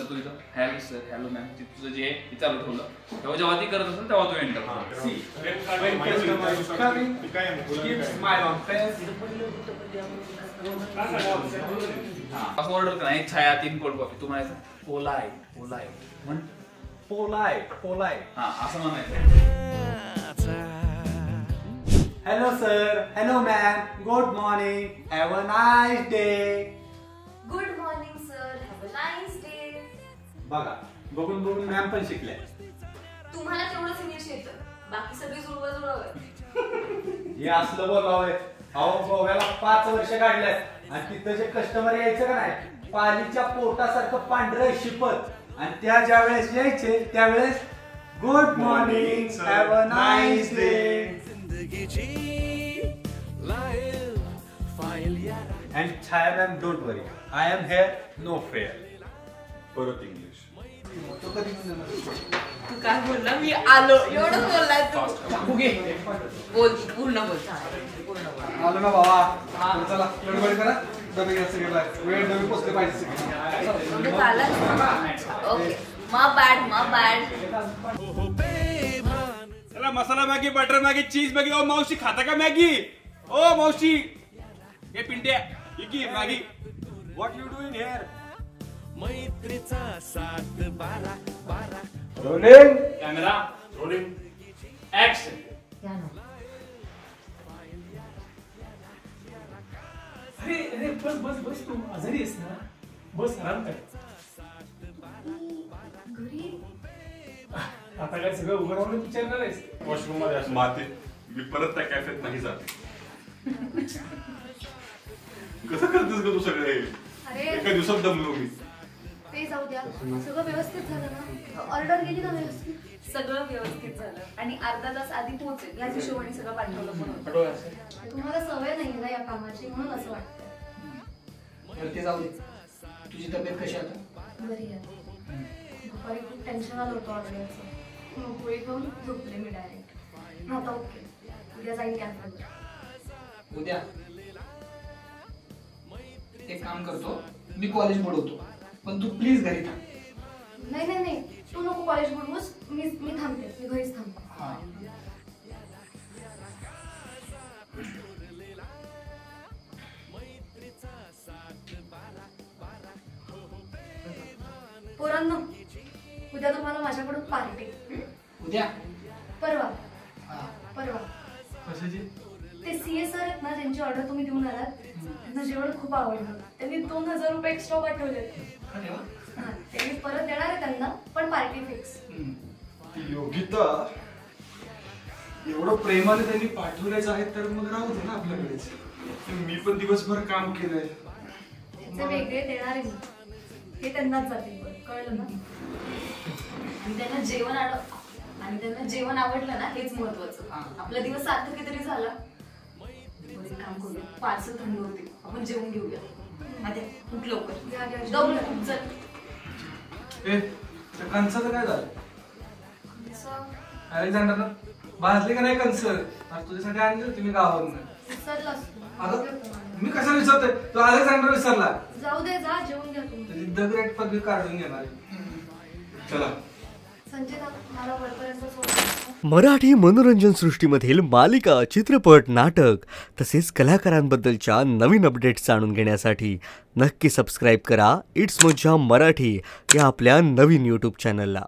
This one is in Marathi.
तू इथं हॅलो सर हॅलो मॅम तुझं जे आहे ते चालू ठेवलं, तेव्हा जेव्हा ती करत असेल तेव्हा तू एंटर असं ऑर्डर करा. एक छाया 3 कोल्ड कॉफी. तू म्हणायचं पोलाय पोलाय म्हण पोलाय पोलाय. हा असं म्हणायचं. Hello sir hello ma'am good morning have a nice day. Good morning sir have a nice day. बघा बघून बघून मॅम पण शिकल्या. तुम्हाला तेवढंच इंग्लिश येतं, बाकी सगळी जुळवा हे असलं बोलावंय. अहो गोव्याला 5 वर्ष काढल्यात आणि तिथं जे कस्टमर यायचं का नाही, पालीच्या पोटासारखं पांढरं शिपत, आणि त्या ज्या वेळेस यायचे त्यावेळेस good morning have a nice day. And Chaya ma'am, don't worry. I am here, no fear. परत इंग्लिश. तू काय बोलला? मी आलो एवढं बोललाय तू. बोल पूर्ण बोल. आलो ना बाबा. चला गडबड करा. डबे घ्या सगळे. वेळ डबे पोचले पाहिजे सगळे. Okay my bad. चला masala Maggi butter Maggi cheese Maggi. ओ मावशी खाता का मॅगी? ओ मावशी हे पिंट्या इकी Maggi. What you doing here? मैत्रीचा 7-12 रोलिंग कॅमेरा रोलिंग ऍक्शन. अरे बस तू आजारी आहेस ना? बस आराम कर. आता काय सगळं उभं राहून विचारणार आहेस? वॉशरूम मध्ये असं माती. मी परत त्या कॅफेत नाही जात. कसं करतेस ग तू सगळे? एका दिवसात दमलो मी. ते जाऊ द्या, सगळं व्यवस्थित झालं ना? ऑर्डर गेली ना व्यवस्थित? सगळं व्यवस्थित झालं आणि अर्धा तास आधी पोहोचेल याच हिशोबाने सगळं पाठवलं म्हणून. तुम्हाला सवय नाही ना या कामाची, म्हणून असं वाटतंय. ते जाऊ दे. तुझी तब्येत कशी आता? बरी आहे. दुपारी खूप टेन्शन आलं होतं ऑर्डरचं, मग गोळी खाऊन झोपले मी डायरेक्ट. आता ओके, उद्या जाईन कॅफेवर. उद्या एक काम करतो, मी कॉलेज बुडवतो, पण तू प्लीज घरी थांब. नाही तू नको कॉलेज बुडवूस. मी थांबते, मी घरीच थांबते. पोरांनो, उद्या तुम्हाला माझ्याकडून पार्टी. उद्या परवा कशाची? ते सीए सर आहेत ना, ज्यांची ऑर्डर तुम्ही देऊन आलात, त्यांना जेवण खूप आवडलं. त्यांनी 2000 रुपये एक्स्ट्रा पाठवले. त्यांनी परत देणार आहे त्यांना, पण पार्टी फिक्स. योगिता, एवढं प्रेमाने त्यांनी पाठवल्याचं आहे तर मग राहू दे ना आपल्याकडेच. मी पण दिवसभर काम केलंय. त्याचे वेगळे देणार आहे मी, हे त्यांनाच जातील. कळलं ना? आणि त्यांना जेवण आवडलं ना, हेच महत्वाचं. आपला दिवस सार्थक तरी झाला. काम करूया, पार्सल थंड होते, आपण जेवून घेऊया. आता खूप लवकर जाऊन चल. कणसाचं काय झालं? अलेक्झांडर भाजले का नाही कणस? तुझ्यासाठी आणले तुम्ही गावावरून. मी कशाला विचारतोय? तू अलेक्झांडर विसरला. जाऊ दे, जा जेवून घ्या तुम्ही. द ग्रेट पदवी काढून घेणार. चला संजय, मला वरपर्यंत सोड. मराठी मनोरंजन सृष्टीमधील मालिका, चित्रपट, नाटक तसेच कलाकारांबद्दलच्या नवीन अपडेट्स जाणून घेण्यासाठी नक्की सबस्क्राईब करा इट्स मज्जा मराठी या आपल्या नवीन यूट्यूब चॅनलला.